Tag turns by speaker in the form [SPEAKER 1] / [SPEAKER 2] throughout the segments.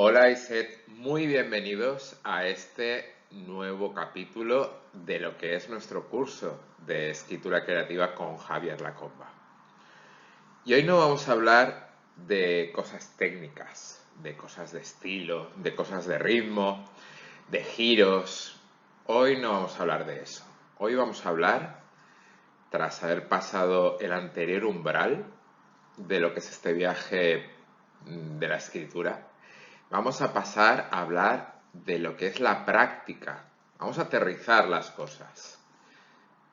[SPEAKER 1] Hola Iset, muy bienvenidos a este nuevo capítulo de lo que es nuestro curso de escritura creativa con Javier Lacomba. Y hoy no vamos a hablar de cosas técnicas, de cosas de estilo, de cosas de ritmo, de giros. Hoy no vamos a hablar de eso. Hoy vamos a hablar, tras haber pasado el anterior umbral de lo que es este viaje de la escritura, vamos a pasar a hablar de lo que es la práctica. Vamos a aterrizar las cosas.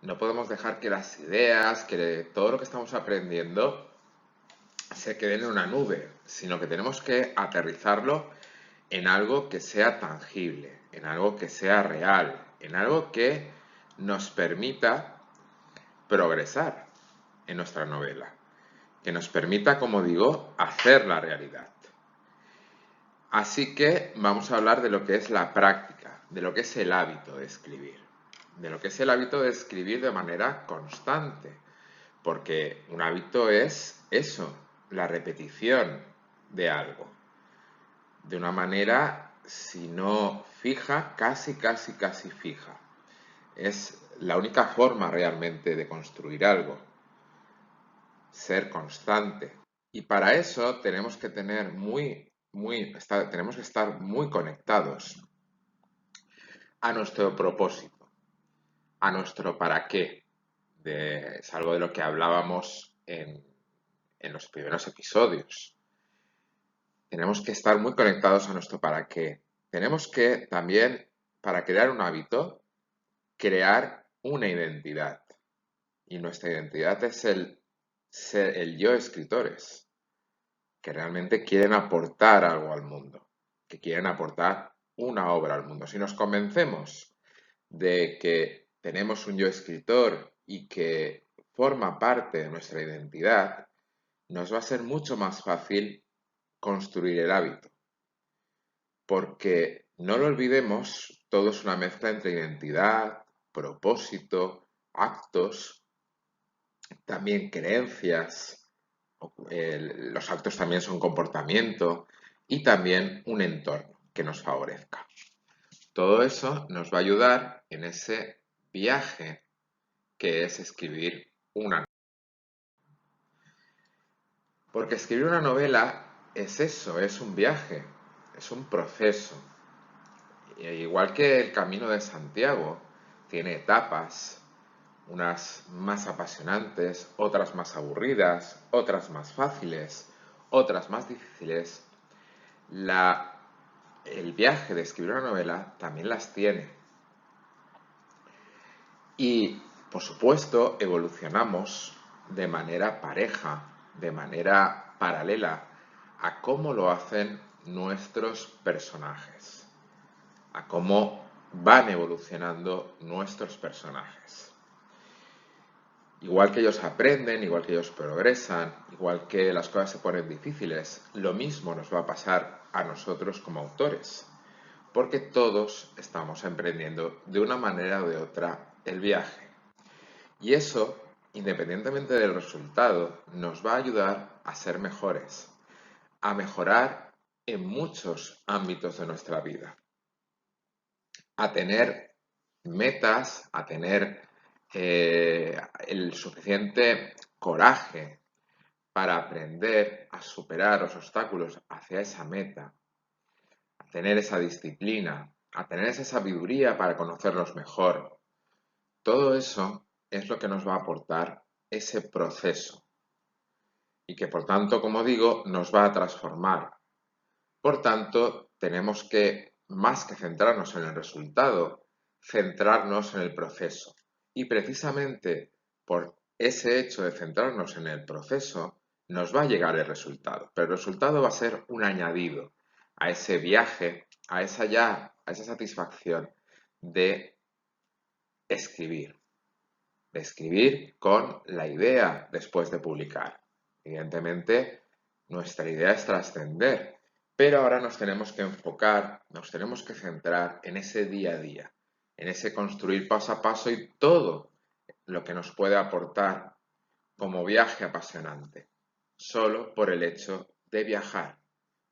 [SPEAKER 1] No podemos dejar que las ideas, que todo lo que estamos aprendiendo se queden en una nube, sino que tenemos que aterrizarlo en algo que sea tangible, en algo que sea real, en algo que nos permita progresar en nuestra novela, que nos permita, como digo, hacer la realidad. Así que vamos a hablar de lo que es la práctica, de lo que es el hábito de escribir, de lo que es el hábito de escribir de manera constante, porque un hábito es eso, la repetición de algo, de una manera, si no fija, casi fija. Es la única forma realmente de construir algo, ser constante. Y para eso tenemos que tener tenemos que estar muy conectados a nuestro propósito, a nuestro para qué. Es algo de lo que hablábamos en los primeros episodios. Tenemos que estar muy conectados a nuestro para qué. Tenemos que también, para crear un hábito, crear una identidad. Y nuestra identidad es el yo escritores, que realmente quieren aportar algo al mundo, que quieren aportar una obra al mundo. Si nos convencemos de que tenemos un yo escritor y que forma parte de nuestra identidad, nos va a ser mucho más fácil construir el hábito. Porque no lo olvidemos, todo es una mezcla entre identidad, propósito, actos, también creencias, los actos también son comportamiento y también un entorno que nos favorezca. Todo eso nos va a ayudar en ese viaje que es escribir una novela. Porque escribir una novela es eso, es un viaje, es un proceso. Igual que el Camino de Santiago tiene etapas, unas más apasionantes, otras más aburridas, otras más fáciles, otras más difíciles, el viaje de escribir una novela también las tiene. Y, por supuesto, evolucionamos de manera pareja, de manera paralela a cómo lo hacen nuestros personajes, a cómo van evolucionando nuestros personajes. Igual que ellos aprenden, igual que ellos progresan, igual que las cosas se ponen difíciles, lo mismo nos va a pasar a nosotros como autores, porque todos estamos emprendiendo de una manera o de otra el viaje. Y eso, independientemente del resultado, nos va a ayudar a ser mejores, a mejorar en muchos ámbitos de nuestra vida, a tener metas, a tener el suficiente coraje para aprender a superar los obstáculos hacia esa meta, a tener esa disciplina, a tener esa sabiduría para conocerlos mejor. Todo eso es lo que nos va a aportar ese proceso y que por tanto, como digo, nos va a transformar. Por tanto, tenemos que, más que centrarnos en el resultado, centrarnos en el proceso. Y precisamente por ese hecho de centrarnos en el proceso, nos va a llegar el resultado. Pero el resultado va a ser un añadido a ese viaje, a esa satisfacción de escribir. De escribir con la idea después de publicar. Evidentemente, nuestra idea es trascender, pero ahora nos tenemos que enfocar, nos tenemos que centrar en ese día a día, en ese construir paso a paso y todo lo que nos puede aportar como viaje apasionante, solo por el hecho de viajar,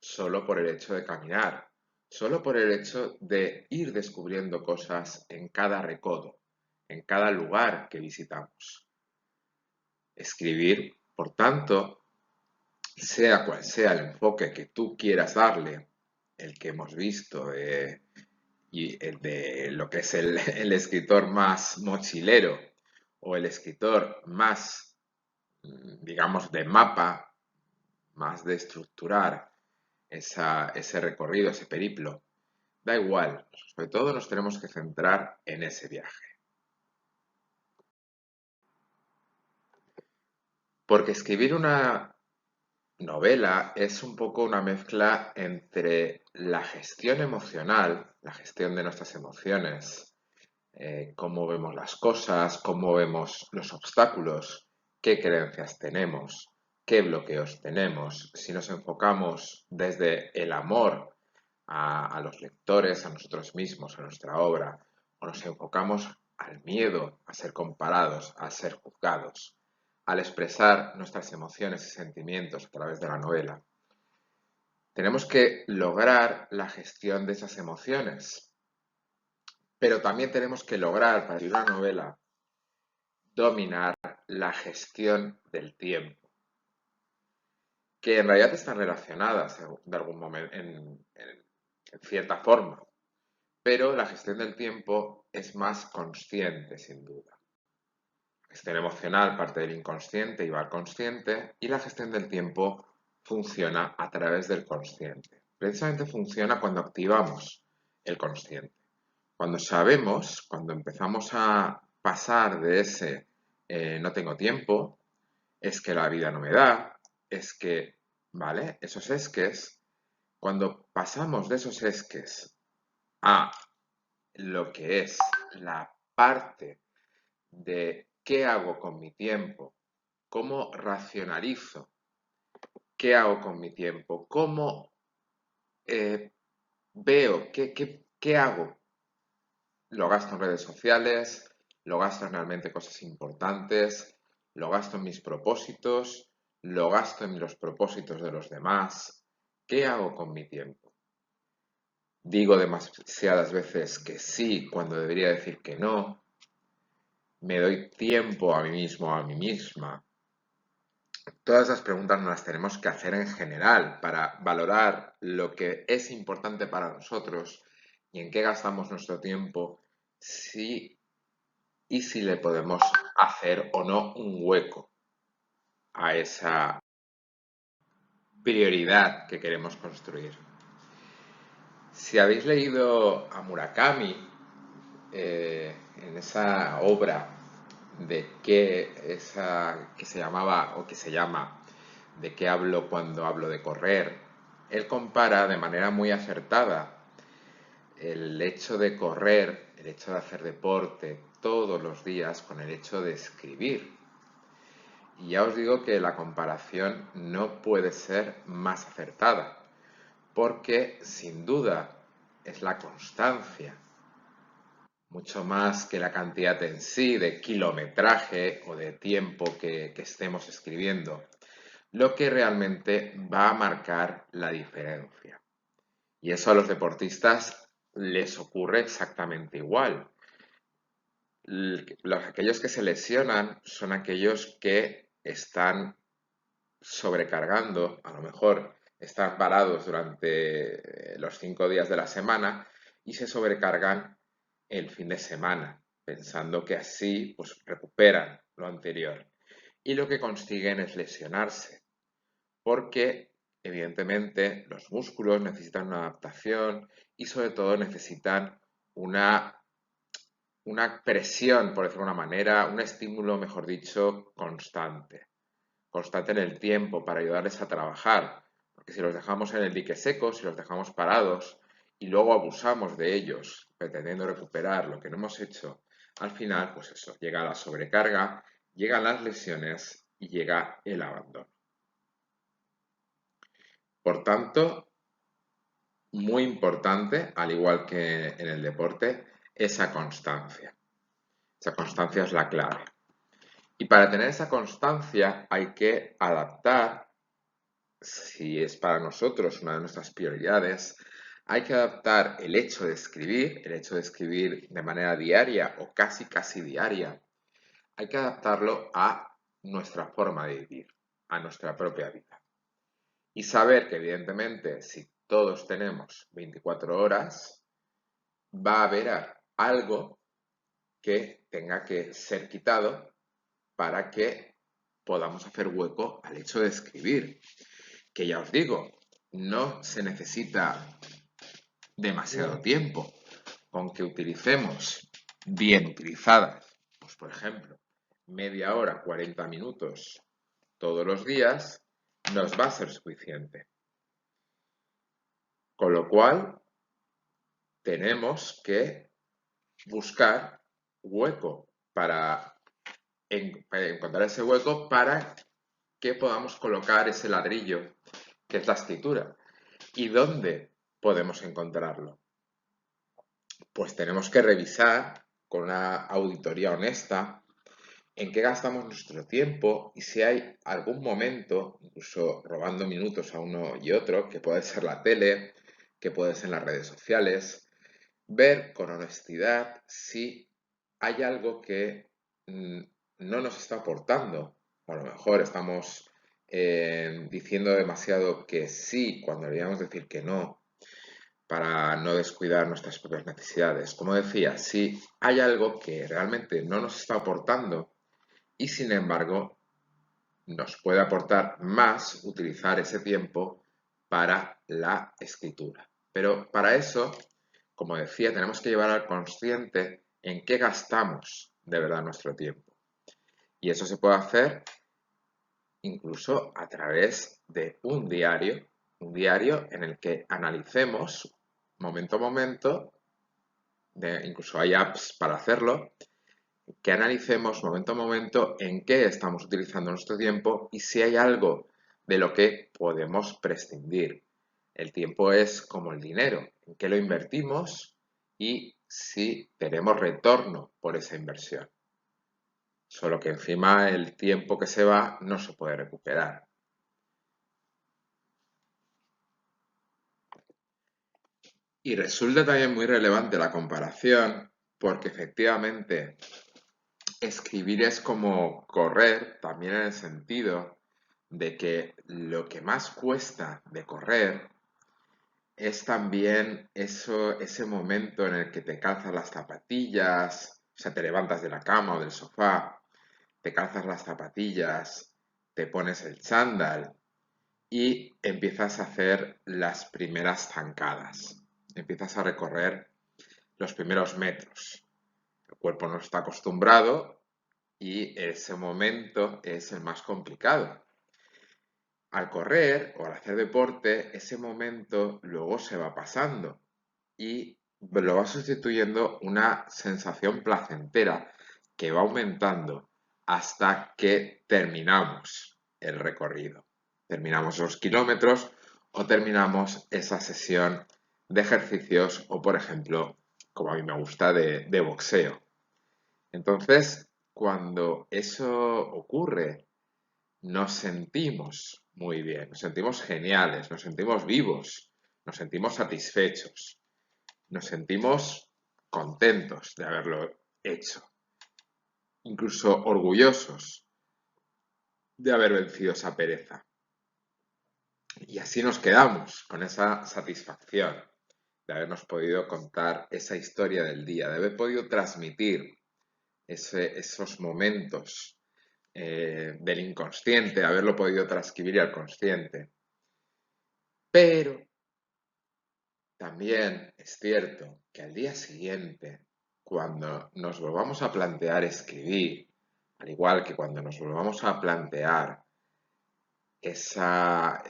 [SPEAKER 1] solo por el hecho de caminar, solo por el hecho de ir descubriendo cosas en cada recodo, en cada lugar que visitamos. Escribir, por tanto, sea cual sea el enfoque que tú quieras darle, el que hemos visto y el de lo que es el escritor más mochilero o el escritor más, digamos, de mapa, más de estructurar ese recorrido, ese periplo, da igual, sobre todo nos tenemos que centrar en ese viaje. Porque escribir una novela es un poco una mezcla entre la gestión emocional, la gestión de nuestras emociones, cómo vemos las cosas, cómo vemos los obstáculos, qué creencias tenemos, qué bloqueos tenemos, si nos enfocamos desde el amor a los lectores, a nosotros mismos, a nuestra obra, o nos enfocamos al miedo a ser comparados, a ser juzgados, al expresar nuestras emociones y sentimientos a través de la novela. Tenemos que lograr la gestión de esas emociones, pero también tenemos que lograr, para escribir una novela, dominar la gestión del tiempo, que en realidad están relacionadas de algún momento, en cierta forma, pero la gestión del tiempo es más consciente, sin duda. La gestión emocional parte del inconsciente y va al consciente, y la gestión del tiempo funciona a través del consciente. Precisamente funciona cuando activamos el consciente. Cuando sabemos, cuando empezamos a pasar de ese no tengo tiempo, es que la vida no me da, es que, ¿vale? Esos esques, cuando pasamos de esos esques a lo que es la parte de qué hago con mi tiempo, cómo racionalizo, qué hago con mi tiempo, cómo veo, qué hago. Lo gasto en redes sociales, lo gasto en realmente cosas importantes, lo gasto en mis propósitos, lo gasto en los propósitos de los demás. ¿Qué hago con mi tiempo? Digo demasiadas veces que sí cuando debería decir que no. Me doy tiempo a mí mismo, a mí misma. Todas esas preguntas nos las tenemos que hacer en general para valorar lo que es importante para nosotros y en qué gastamos nuestro tiempo, y si le podemos hacer o no un hueco a esa prioridad que queremos construir. Si habéis leído a Murakami, en esa obra que se llamaba o que se llama ¿De qué hablo cuando hablo de correr?, él compara de manera muy acertada el hecho de correr, el hecho de hacer deporte todos los días con el hecho de escribir. Y ya os digo que la comparación no puede ser más acertada, porque sin duda es la constancia, mucho más que la cantidad en sí de kilometraje o de tiempo que estemos escribiendo, lo que realmente va a marcar la diferencia. Y eso a los deportistas les ocurre exactamente igual. Aquellos que se lesionan son aquellos que están sobrecargando, a lo mejor están parados durante los 5 días de la semana y se sobrecargan el fin de semana, pensando que así pues recuperan lo anterior. Y lo que consiguen es lesionarse, porque evidentemente los músculos necesitan una adaptación y sobre todo necesitan una presión, por decirlo de una manera, un estímulo, mejor dicho, constante en el tiempo para ayudarles a trabajar, porque si los dejamos en el dique seco, si los dejamos parados y luego abusamos de ellos pretendiendo recuperar lo que no hemos hecho, al final, pues eso, llega la sobrecarga, llegan las lesiones y llega el abandono. Por tanto, muy importante, al igual que en el deporte, esa constancia. Esa constancia es la clave. Y para tener esa constancia hay que adaptar si es para nosotros una de nuestras prioridades, hay que adaptar el hecho de escribir de manera diaria o casi diaria, hay que adaptarlo a nuestra forma de vivir, a nuestra propia vida. Y saber que evidentemente si todos tenemos 24 horas, va a haber algo que tenga que ser quitado para que podamos hacer hueco al hecho de escribir. Que ya os digo, no se necesita demasiado tiempo. Con que utilicemos bien utilizadas, pues por ejemplo, media hora, 40 minutos todos los días, nos va a ser suficiente. Con lo cual, tenemos que buscar hueco para encontrar ese hueco para que podamos colocar ese ladrillo que es la escritura. ¿Y dónde podemos encontrarlo? Pues tenemos que revisar con una auditoría honesta en qué gastamos nuestro tiempo y si hay algún momento, incluso robando minutos a uno y otro, que puede ser la tele, que puede ser las redes sociales, ver con honestidad si hay algo que no nos está aportando. A lo mejor estamos diciendo demasiado que sí cuando deberíamos decir que no para no descuidar nuestras propias necesidades. Como decía, si hay algo que realmente no nos está aportando y sin embargo nos puede aportar más utilizar ese tiempo para la escritura. Pero para eso, como decía, tenemos que llevar al consciente en qué gastamos de verdad nuestro tiempo. Y eso se puede hacer incluso a través de un diario en el que analicemos momento a momento, incluso hay apps para hacerlo, que analicemos momento a momento en qué estamos utilizando nuestro tiempo y si hay algo de lo que podemos prescindir. El tiempo es como el dinero, en qué lo invertimos y si tenemos retorno por esa inversión. Solo que encima el tiempo que se va no se puede recuperar. Y resulta también muy relevante la comparación porque efectivamente escribir es como correr, también en el sentido de que lo que más cuesta de correr es también ese momento en el que te calzas las zapatillas, o sea, te levantas de la cama o del sofá, te calzas las zapatillas, te pones el chándal y empiezas a hacer las primeras zancadas. Empiezas a recorrer los primeros metros. El cuerpo no está acostumbrado y ese momento es el más complicado. Al correr o al hacer deporte, ese momento luego se va pasando y lo va sustituyendo una sensación placentera que va aumentando hasta que terminamos el recorrido. Terminamos los kilómetros o terminamos esa sesión de ejercicios o, por ejemplo, como a mí me gusta, de boxeo. Entonces, cuando eso ocurre, nos sentimos muy bien, nos sentimos geniales, nos sentimos vivos, nos sentimos satisfechos, nos sentimos contentos de haberlo hecho, incluso orgullosos de haber vencido esa pereza. Y así nos quedamos con esa satisfacción de habernos podido contar esa historia del día, de haber podido transmitir esos momentos del inconsciente, haberlo podido transcribir al consciente. Pero también es cierto que al día siguiente, cuando nos volvamos a plantear escribir, al igual que cuando nos volvamos a plantear esa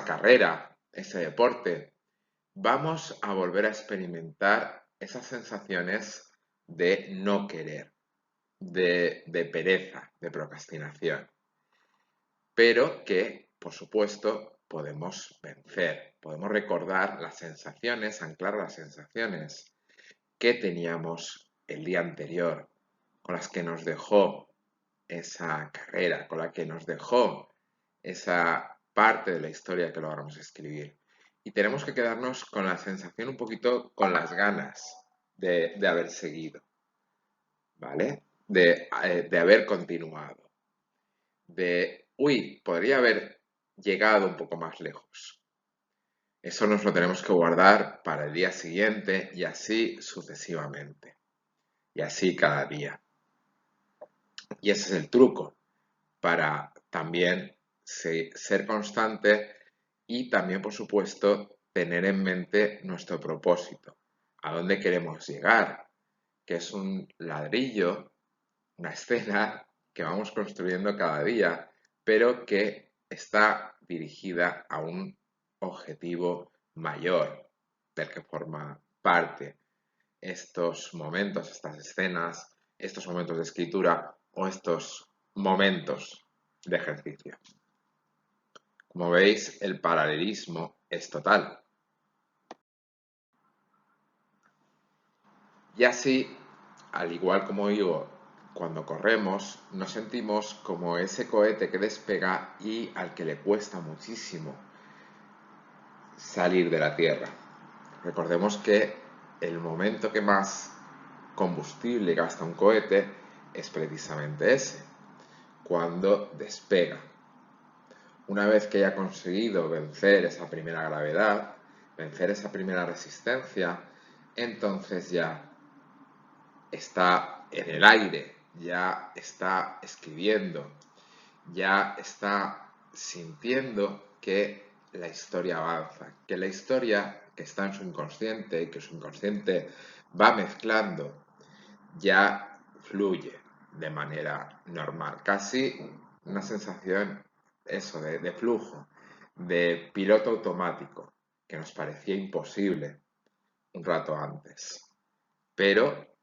[SPEAKER 1] carrera, ese deporte, vamos a volver a experimentar esas sensaciones de no querer, de pereza, de procrastinación, pero que, por supuesto, podemos vencer, podemos recordar las sensaciones, anclar las sensaciones que teníamos el día anterior, con las que nos dejó esa carrera, con la que nos dejó esa parte de la historia que logramos escribir. Y tenemos que quedarnos con la sensación un poquito, con las ganas de haber seguido, ¿vale? De haber continuado. Podría haber llegado un poco más lejos. Eso nos lo tenemos que guardar para el día siguiente y así sucesivamente. Y así cada día. Y ese es el truco para también ser constante y también, por supuesto, tener en mente nuestro propósito, a dónde queremos llegar, que es un ladrillo, una escena que vamos construyendo cada día, pero que está dirigida a un objetivo mayor del que forma parte estos momentos, estas escenas, estos momentos de escritura o estos momentos de ejercicio. Como veis, el paralelismo es total. Y así, al igual como digo, cuando corremos, nos sentimos como ese cohete que despega y al que le cuesta muchísimo salir de la Tierra. Recordemos que el momento que más combustible gasta un cohete es precisamente ese, cuando despega. Una vez que haya conseguido vencer esa primera gravedad, vencer esa primera resistencia, entonces ya está en el aire, ya está escribiendo, ya está sintiendo que la historia avanza, que la historia que está en su inconsciente y que su inconsciente va mezclando ya fluye de manera normal, casi una sensación eso de flujo, de piloto automático, que nos parecía imposible un rato antes. Pero,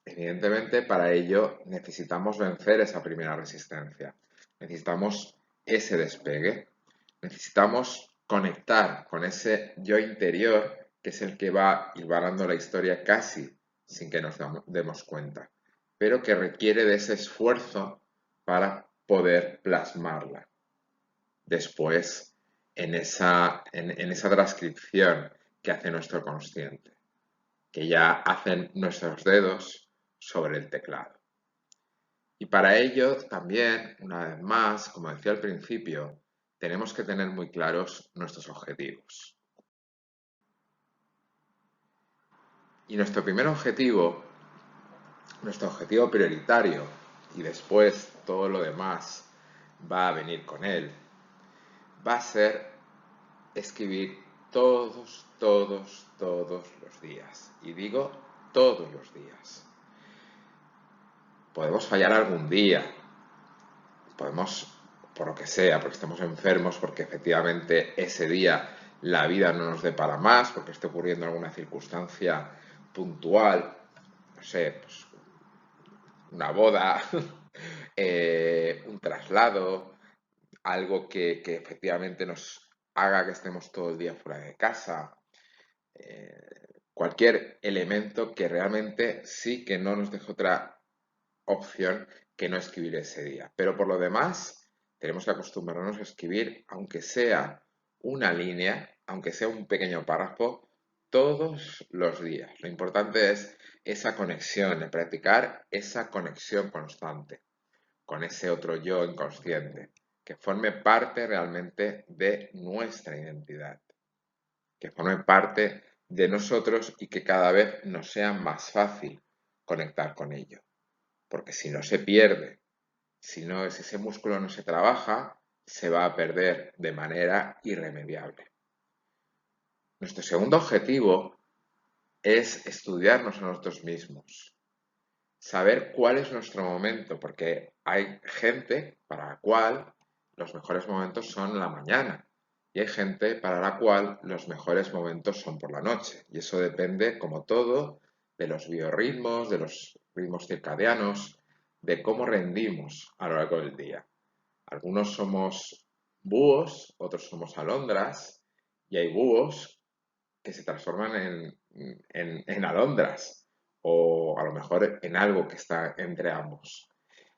[SPEAKER 1] evidentemente, para ello necesitamos vencer esa primera resistencia. Necesitamos ese despegue. Necesitamos conectar con ese yo interior que es el que va hilvanando la historia casi sin que nos demos cuenta, pero que requiere de ese esfuerzo para poder plasmarla después en esa transcripción que hace nuestro consciente, que ya hacen nuestros dedos sobre el teclado. Y para ello también, una vez más, como decía al principio, tenemos que tener muy claros nuestros objetivos. Y nuestro primer objetivo, nuestro objetivo prioritario, y después todo lo demás va a venir con él, va a ser escribir todos los días. Y digo todos los días. Podemos fallar algún día, podemos, por lo que sea, porque estemos enfermos, porque efectivamente ese día la vida no nos depara más, porque esté ocurriendo alguna circunstancia puntual, no sé, pues una boda, un traslado, algo que efectivamente nos haga que estemos todo el día fuera de casa, cualquier elemento que realmente sí que no nos deje otra opción que no escribir ese día. Pero por lo demás, tenemos que acostumbrarnos a escribir, aunque sea una línea, aunque sea un pequeño párrafo, todos los días. Lo importante es esa conexión, de practicar esa conexión constante con ese otro yo inconsciente, que forme parte realmente de nuestra identidad, que forme parte de nosotros y que cada vez nos sea más fácil conectar con ello. Porque si no se pierde, si ese músculo no se trabaja, se va a perder de manera irremediable. Nuestro segundo objetivo es estudiarnos a nosotros mismos, saber cuál es nuestro momento, porque hay gente para la cual los mejores momentos son la mañana y hay gente para la cual los mejores momentos son por la noche. Y eso depende, como todo, de los biorritmos, de los ritmos circadianos, de cómo rendimos a lo largo del día. Algunos somos búhos, otros somos alondras, y hay búhos que se transforman en alondras o a lo mejor en algo que está entre ambos.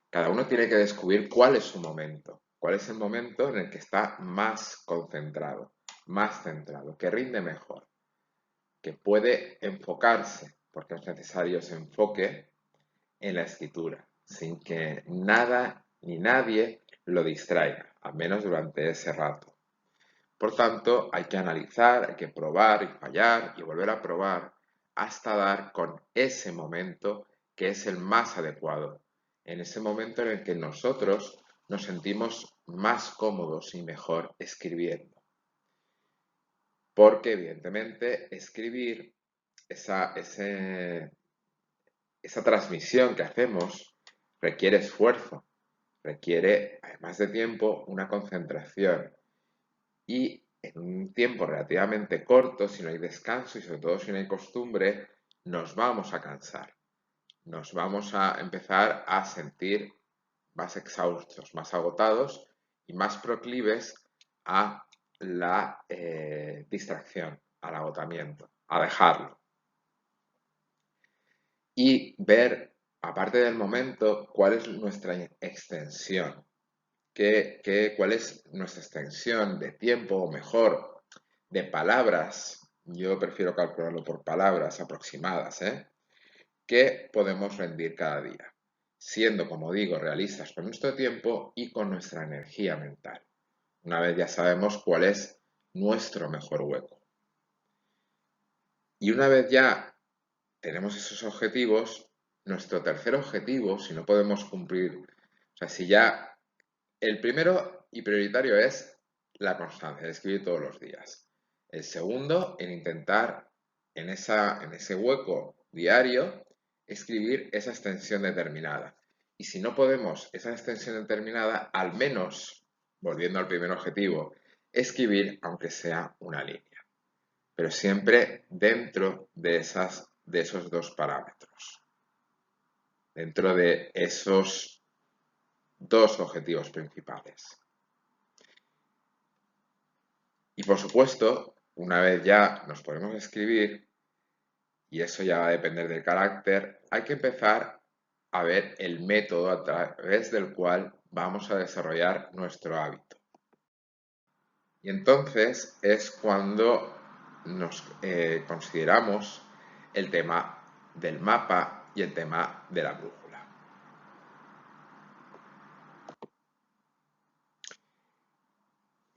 [SPEAKER 1] Cada uno tiene que descubrir cuál es su momento. ¿Cuál es el momento en el que está más concentrado, más centrado, que rinde mejor, que puede enfocarse, porque es necesario ese enfoque en la escritura, sin que nada ni nadie lo distraiga, al menos durante ese rato? Por tanto, hay que analizar, hay que probar y fallar y volver a probar hasta dar con ese momento que es el más adecuado, en ese momento en el que nosotros nos sentimos más cómodos y mejor escribiendo. Porque evidentemente escribir, esa transmisión que hacemos requiere esfuerzo, requiere, además de tiempo, una concentración. Y en un tiempo relativamente corto, si no hay descanso y sobre todo si no hay costumbre, nos vamos a cansar. Nos vamos a empezar a sentir más exhaustos, más agotados y más proclives a la distracción, al agotamiento, a dejarlo. Y ver, aparte del momento, cuál es nuestra extensión, cuál es nuestra extensión de tiempo, o mejor, de palabras. Yo prefiero calcularlo por palabras aproximadas, que podemos rendir cada día, siendo, como digo, realistas con nuestro tiempo y con nuestra energía mental. Una vez ya sabemos cuál es nuestro mejor hueco. Y una vez ya tenemos esos objetivos, nuestro tercer objetivo, si no podemos cumplir, o sea, si ya el primero y prioritario es la constancia, de escribir todos los días. El segundo, en intentar en ese hueco diario escribir esa extensión determinada. Y si no podemos esa extensión determinada, al menos, volviendo al primer objetivo, escribir aunque sea una línea. Pero siempre dentro de esos dos parámetros. Dentro de esos dos objetivos principales. Y por supuesto, una vez ya nos podemos escribir, y eso ya va a depender del carácter, hay que empezar a ver el método a través del cual vamos a desarrollar nuestro hábito. Y entonces es cuando nos consideramos el tema del mapa y el tema de la brújula.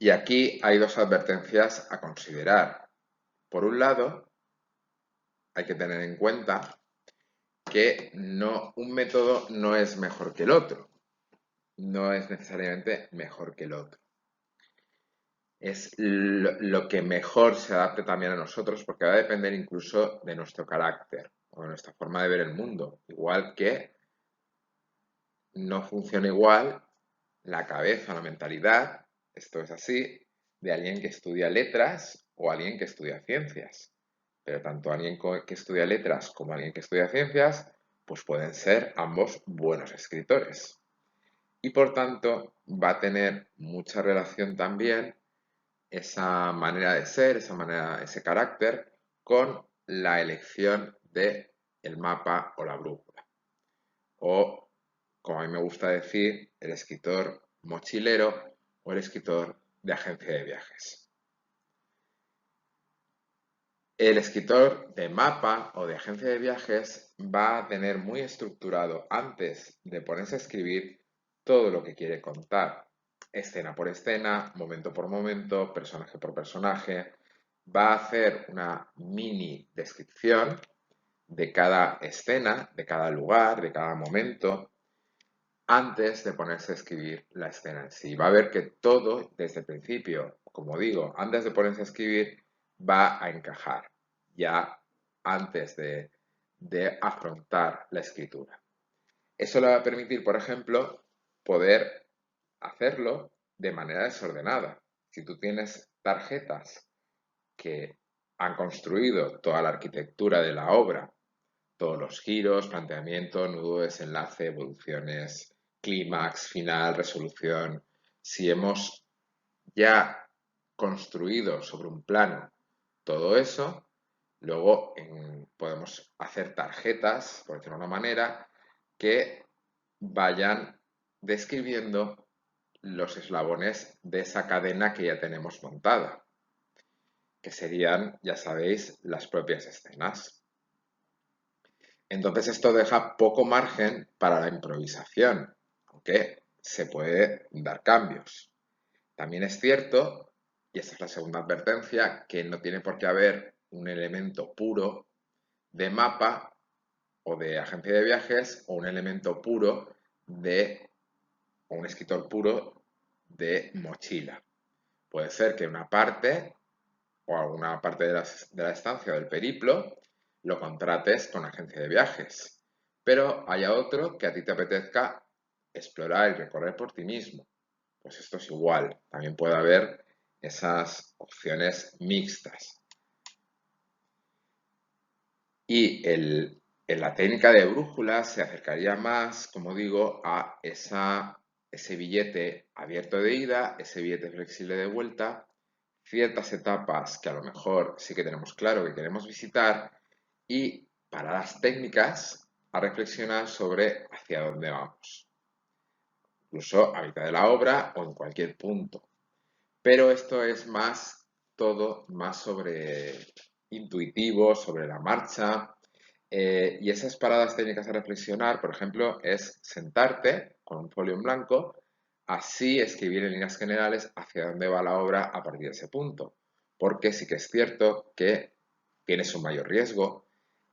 [SPEAKER 1] Y aquí hay dos advertencias a considerar. Por un lado, hay que tener en cuenta que un método no es mejor que el otro, no es necesariamente mejor que el otro. Es lo que mejor se adapte también a nosotros, porque va a depender incluso de nuestro carácter o de nuestra forma de ver el mundo. Igual que no funciona igual la cabeza, la mentalidad, esto es así, de alguien que estudia letras o alguien que estudia ciencias. Pero tanto alguien que estudia letras como alguien que estudia ciencias, pues pueden ser ambos buenos escritores. Y por tanto va a tener mucha relación también esa manera de ser, ese carácter, con la elección del mapa o la brújula. O, como a mí me gusta decir, el escritor mochilero o el escritor de agencia de viajes. El escritor de mapa o de agencia de viajes va a tener muy estructurado antes de ponerse a escribir todo lo que quiere contar, escena por escena, momento por momento, personaje por personaje. Va a hacer una mini descripción de cada escena, de cada lugar, de cada momento, antes de ponerse a escribir la escena en sí. Va a ver que todo, desde el principio, como digo, antes de ponerse a escribir, va a encajar ya antes de afrontar la escritura. Eso le va a permitir, por ejemplo, poder hacerlo de manera desordenada. Si tú tienes tarjetas que han construido toda la arquitectura de la obra, todos los giros, planteamiento, nudo, desenlace, evoluciones, clímax, final, resolución. Si hemos ya construido sobre un plano todo eso, luego podemos hacer tarjetas, por decirlo de una manera, que vayan describiendo los eslabones de esa cadena que ya tenemos montada, que serían, ya sabéis, las propias escenas. Entonces esto deja poco margen para la improvisación, aunque se puede dar cambios. También es cierto, y esta es la segunda advertencia, que no tiene por qué haber un elemento puro de mapa o de agencia de viajes o un elemento puro de, o un escritor puro de mochila. Puede ser que una parte o alguna parte de la estancia o del periplo lo contrates con agencia de viajes, pero haya otro que a ti te apetezca explorar y recorrer por ti mismo. Pues esto es igual, también puede haber esas opciones mixtas. Y en la técnica de brújula se acercaría más, como digo, a ese billete abierto de ida, ese billete flexible de vuelta, ciertas etapas que a lo mejor sí que tenemos claro que queremos visitar y paradas técnicas a reflexionar sobre hacia dónde vamos, incluso a mitad de la obra o en cualquier punto. Pero esto es todo más sobre intuitivo, sobre la marcha. Y esas paradas técnicas a reflexionar, por ejemplo, es sentarte con un folio en blanco, así escribir en líneas generales hacia dónde va la obra a partir de ese punto. Porque sí que es cierto que tienes un mayor riesgo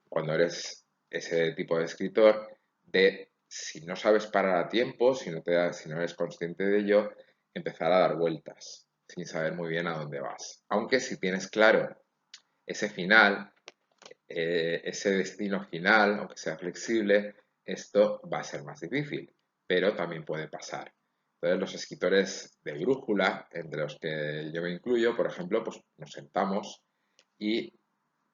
[SPEAKER 1] cuando eres ese tipo de escritor de, si no sabes parar a tiempo, si no eres consciente de ello, empezar a dar vueltas sin saber muy bien a dónde vas. Aunque si tienes claro ese final, ese destino final, aunque sea flexible, esto va a ser más difícil, pero también puede pasar. Entonces, los escritores de brújula, entre los que yo me incluyo, por ejemplo, pues nos sentamos y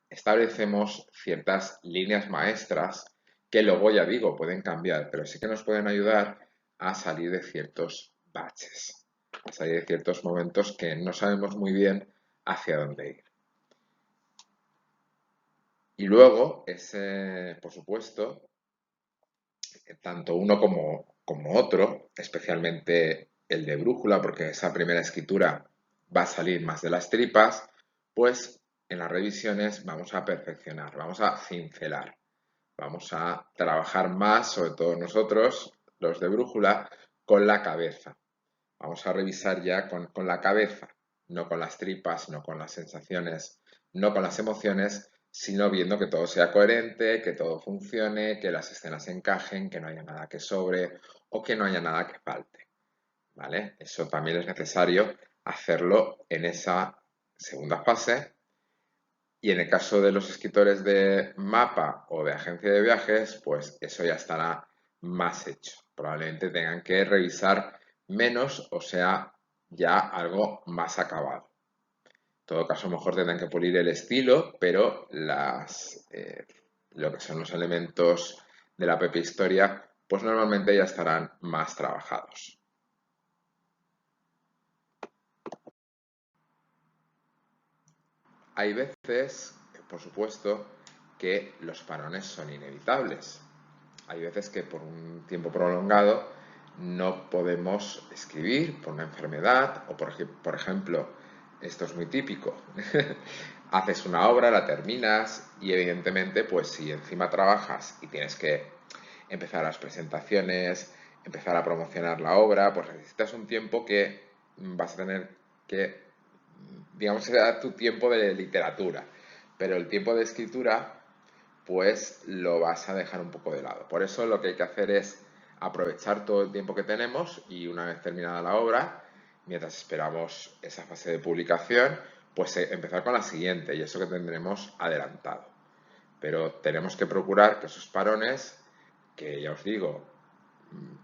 [SPEAKER 1] establecemos ciertas líneas maestras que luego, ya digo, pueden cambiar, pero sí que nos pueden ayudar a salir de ciertos baches, a salir de ciertos momentos que no sabemos muy bien hacia dónde ir. Y luego, por supuesto, tanto uno como otro, especialmente el de brújula, porque esa primera escritura va a salir más de las tripas, pues en las revisiones vamos a perfeccionar, vamos a cincelar, vamos a trabajar más, sobre todo nosotros, los de brújula, con la cabeza. Vamos a revisar ya con la cabeza, no con las tripas, no con las sensaciones, no con las emociones, sino viendo que todo sea coherente, que todo funcione, que las escenas encajen, que no haya nada que sobre o que no haya nada que falte. ¿Vale? Eso también es necesario hacerlo en esa segunda fase. Y en el caso de los escritores de mapa o de agencia de viajes, pues eso ya estará más hecho. Probablemente tengan que revisar menos, o sea, ya algo más acabado. En todo caso, a lo mejor tendrán que pulir el estilo, pero lo que son los elementos de la propia historia, pues normalmente ya estarán más trabajados. Hay veces, por supuesto, que los parones son inevitables. Hay veces que por un tiempo prolongado no podemos escribir por una enfermedad o por ejemplo, esto es muy típico, haces una obra, la terminas y evidentemente pues si encima trabajas y tienes que empezar las presentaciones, empezar a promocionar la obra, pues necesitas un tiempo que vas a tener que, digamos, será tu tiempo de literatura, pero el tiempo de escritura pues lo vas a dejar un poco de lado. Por eso lo que hay que hacer es aprovechar todo el tiempo que tenemos y una vez terminada la obra, mientras esperamos esa fase de publicación, pues empezar con la siguiente y eso que tendremos adelantado. Pero tenemos que procurar que esos parones, que ya os digo,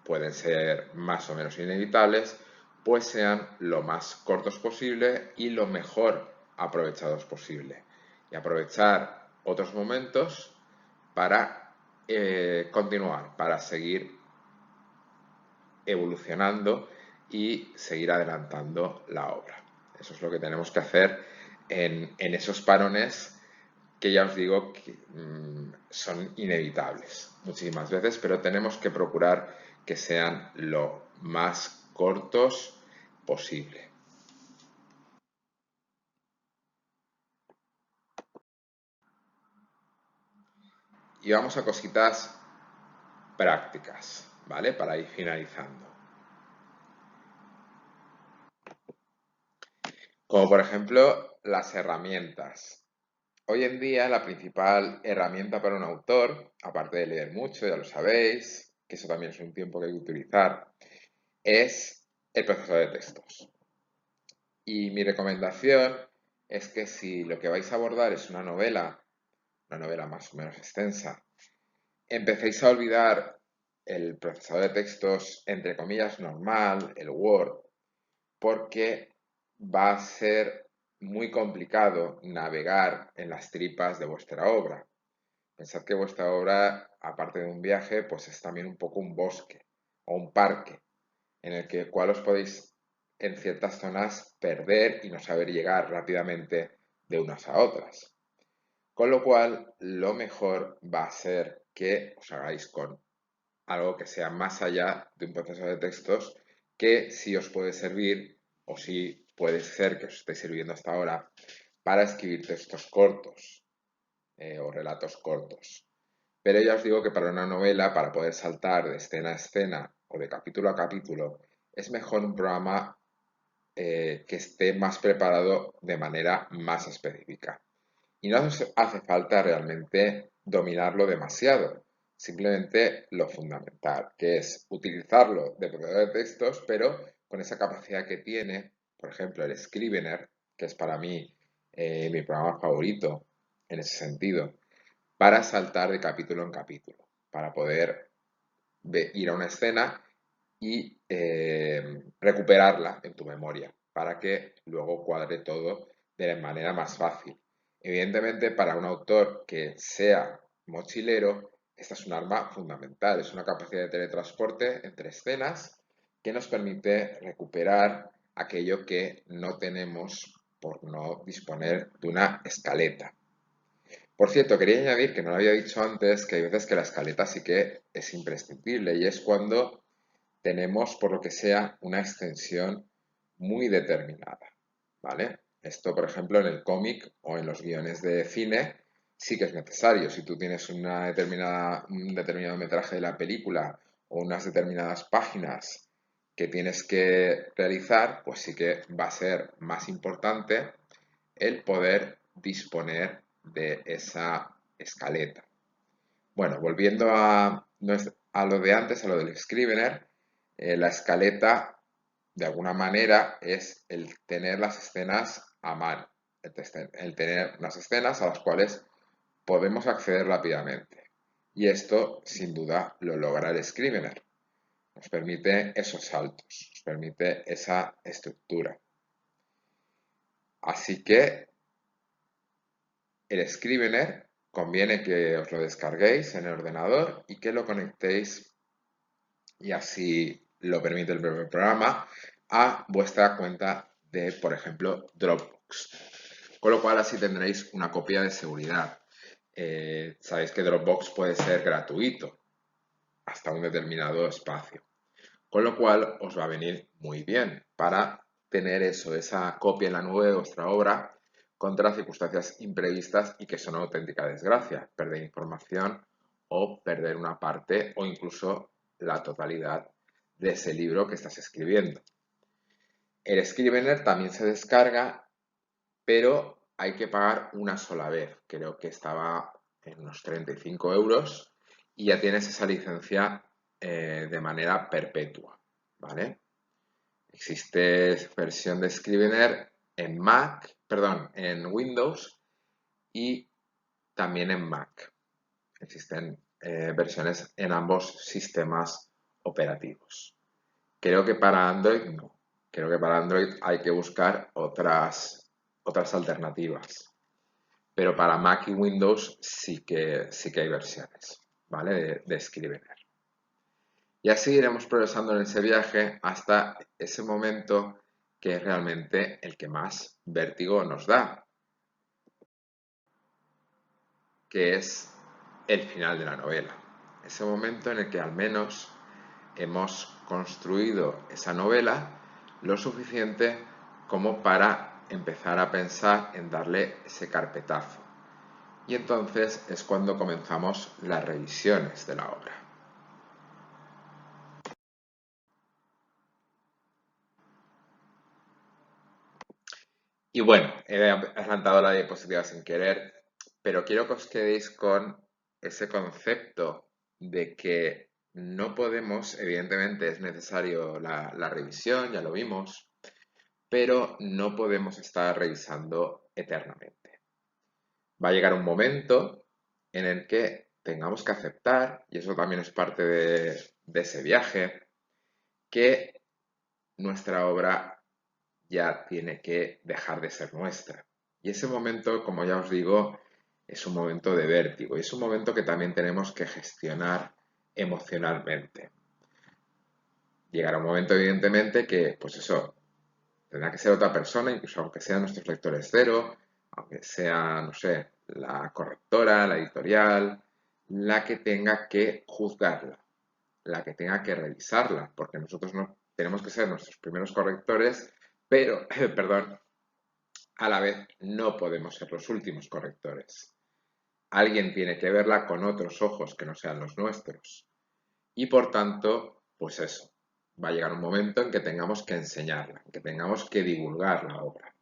[SPEAKER 1] pueden ser más o menos inevitables, pues sean lo más cortos posible y lo mejor aprovechados posible. Y aprovechar otros momentos para continuar, para seguir evolucionando y seguir adelantando la obra. Eso es lo que tenemos que hacer en esos parones que ya os digo que son inevitables muchísimas veces, pero tenemos que procurar que sean lo más cortos posible. Y vamos a cositas prácticas, ¿vale? Para ir finalizando. Como por ejemplo las herramientas. Hoy en día la principal herramienta para un autor, aparte de leer mucho, ya lo sabéis, que eso también es un tiempo que hay que utilizar, es el procesador de textos. Y mi recomendación es que si lo que vais a abordar es una novela más o menos extensa, empecéis a olvidar el procesador de textos, entre comillas, normal, el Word, porque va a ser muy complicado navegar en las tripas de vuestra obra. Pensad que vuestra obra, aparte de un viaje, pues es también un poco un bosque o un parque, en el cual os podéis en ciertas zonas perder y no saber llegar rápidamente de unas a otras. Con lo cual, lo mejor va a ser que os hagáis con algo que sea más allá de un proceso de textos que sí os puede servir o sí puede ser que os esté sirviendo hasta ahora para escribir textos cortos o relatos cortos. Pero ya os digo que para una novela, para poder saltar de escena a escena o de capítulo a capítulo, es mejor un programa que esté más preparado de manera más específica. Y no hace falta realmente dominarlo demasiado, simplemente lo fundamental, que es utilizarlo de procesador de textos, pero con esa capacidad que tiene, por ejemplo, el Scrivener, que es para mí mi programa favorito en ese sentido, para saltar de capítulo en capítulo, para poder ir a una escena y recuperarla en tu memoria, para que luego cuadre todo de la manera más fácil. Evidentemente, para un autor que sea mochilero, esta es un arma fundamental, es una capacidad de teletransporte entre escenas que nos permite recuperar aquello que no tenemos por no disponer de una escaleta. Por cierto, quería añadir que no lo había dicho antes, que hay veces que la escaleta sí que es imprescindible y es cuando tenemos, por lo que sea, una extensión muy determinada, ¿vale? Esto, por ejemplo, en el cómic o en los guiones de cine sí que es necesario. Si tú tienes un determinado metraje de la película o unas determinadas páginas que tienes que realizar, pues sí que va a ser más importante el poder disponer de esa escaleta. Bueno, volviendo a lo de antes, a lo del Scrivener, la escaleta, de alguna manera, es el tener las escenas a mano, el tener unas escenas a las cuales podemos acceder rápidamente. Y esto, sin duda, lo logra el Scrivener. Nos permite esos saltos, nos permite esa estructura. Así que el Scrivener conviene que os lo descarguéis en el ordenador y que lo conectéis, y así lo permite el propio programa, a vuestra cuenta de, por ejemplo, Dropbox. Con lo cual así tendréis una copia de seguridad. Sabéis que Dropbox puede ser gratuito hasta un determinado espacio. Con lo cual os va a venir muy bien para tener esa copia en la nube de vuestra obra contra circunstancias imprevistas y que son una auténtica desgracia, perder información o perder una parte o incluso la totalidad de ese libro que estás escribiendo. El Scrivener también se descarga, pero hay que pagar una sola vez. Creo que estaba en unos 35 euros y ya tienes esa licencia de manera perpetua, ¿vale? Existe versión de Scrivener en en Windows y también en Mac. Existen versiones en ambos sistemas operativos. Creo que para Android no. Creo que para Android hay que buscar otras alternativas. Pero para Mac y Windows sí que hay versiones, ¿vale? De Scrivener. Y así iremos progresando en ese viaje hasta ese momento que es realmente el que más vértigo nos da, que es el final de la novela. Ese momento en el que al menos hemos construido esa novela lo suficiente como para empezar a pensar en darle ese carpetazo. Y entonces es cuando comenzamos las revisiones de la obra. Y bueno, he adelantado la diapositiva sin querer, pero quiero que os quedéis con ese concepto de que no podemos, evidentemente es necesario la revisión, ya lo vimos, pero no podemos estar revisando eternamente. Va a llegar un momento en el que tengamos que aceptar, y eso también es parte de ese viaje, que nuestra obra ya tiene que dejar de ser nuestra. Y ese momento, como ya os digo, es un momento de vértigo y es un momento que también tenemos que gestionar emocionalmente. Llegará un momento, evidentemente, que, pues eso, tendrá que ser otra persona, incluso aunque sean nuestros lectores cero, aunque sea, no sé, la correctora, la editorial, la que tenga que juzgarla, la que tenga que revisarla, porque nosotros no tenemos que ser nuestros primeros correctores, pero, perdón, a la vez no podemos ser los últimos correctores. Alguien tiene que verla con otros ojos que no sean los nuestros. Y por tanto, pues eso, va a llegar un momento en que tengamos que enseñarla, en que tengamos que divulgar la obra.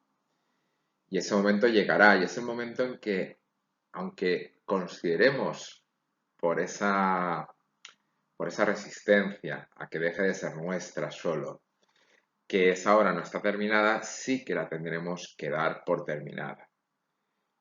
[SPEAKER 1] Y ese momento llegará, y es el momento en que, aunque consideremos por esa resistencia a que deje de ser nuestra solo, que esa obra no está terminada, sí que la tendremos que dar por terminada.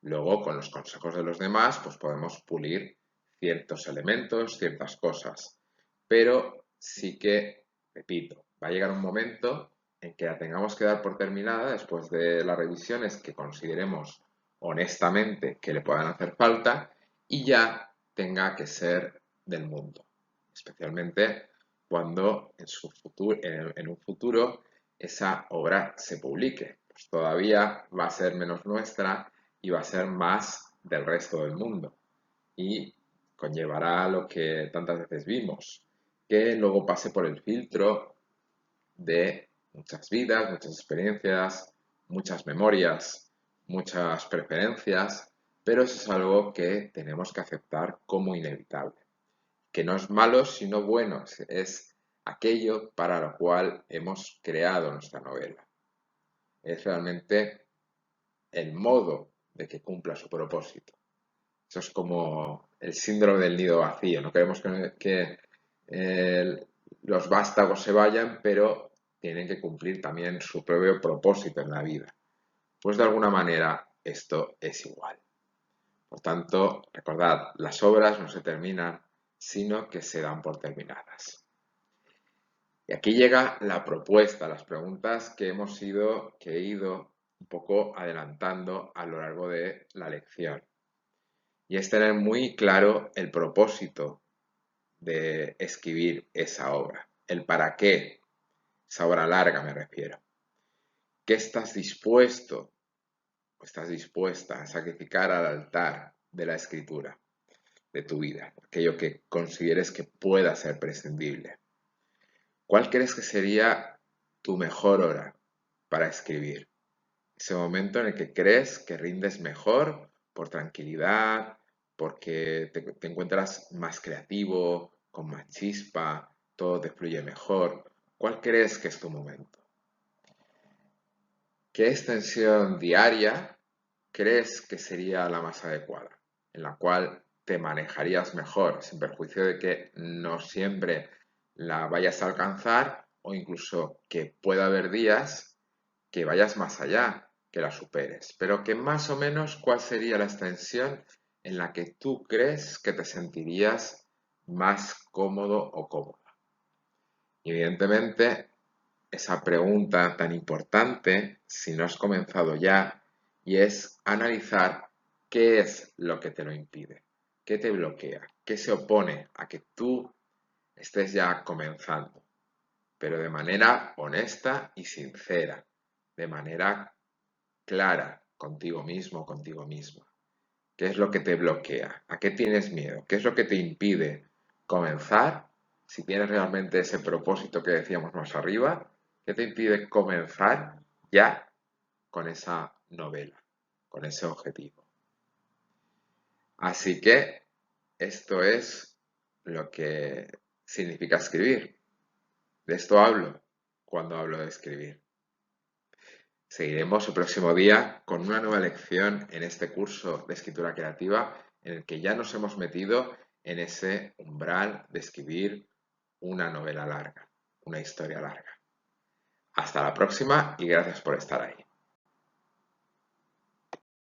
[SPEAKER 1] Luego, con los consejos de los demás, pues podemos pulir ciertos elementos, ciertas cosas. Pero sí que, repito, va a llegar un momento en que la tengamos que dar por terminada después de las revisiones que consideremos honestamente que le puedan hacer falta y ya tenga que ser del mundo. Especialmente cuando en un futuro esa obra se publique. Pues todavía va a ser menos nuestra y va a ser más del resto del mundo. Y conllevará lo que tantas veces vimos, que luego pase por el filtro de muchas vidas, muchas experiencias, muchas memorias, muchas preferencias, pero eso es algo que tenemos que aceptar como inevitable. Que no es malo, sino bueno, es aquello para lo cual hemos creado nuestra novela. Es realmente el modo de que cumpla su propósito. Eso es como el síndrome del nido vacío. No queremos que los vástagos se vayan, pero tienen que cumplir también su propio propósito en la vida. Pues de alguna manera esto es igual. Por tanto, recordad, las obras no se terminan, sino que se dan por terminadas. Y aquí llega la propuesta, las preguntas que he ido un poco adelantando a lo largo de la lección. Y es tener muy claro el propósito de escribir esa obra, el para qué, esa obra larga me refiero. ¿Qué estás dispuesto o estás dispuesta a sacrificar al altar de la escritura de tu vida? Aquello que consideres que pueda ser prescindible. ¿Cuál crees que sería tu mejor hora para escribir? Ese momento en el que crees que rindes mejor por tranquilidad, porque te encuentras más creativo, con más chispa, todo te fluye mejor. ¿Cuál crees que es tu momento? ¿Qué extensión diaria crees que sería la más adecuada? En la cual te manejarías mejor, sin perjuicio de que no siempre la vayas a alcanzar o incluso que pueda haber días que vayas más allá, que la superes, pero que más o menos cuál sería la extensión en la que tú crees que te sentirías más cómodo o cómoda. Y evidentemente, esa pregunta tan importante, si no has comenzado ya, y es analizar qué es lo que te lo impide, qué te bloquea, qué se opone a que tú estés ya comenzando, pero de manera honesta y sincera, de manera clara contigo mismo, contigo misma. ¿Qué es lo que te bloquea? ¿A qué tienes miedo? ¿Qué es lo que te impide comenzar si tienes realmente ese propósito que decíamos más arriba, ¿qué te impide comenzar ya con esa novela, con ese objetivo? Así que esto es lo que significa escribir. De esto hablo cuando hablo de escribir. Seguiremos el próximo día con una nueva lección en este curso de escritura creativa en el que ya nos hemos metido en ese umbral de escribir una novela larga, una historia larga. Hasta la próxima y gracias por estar ahí.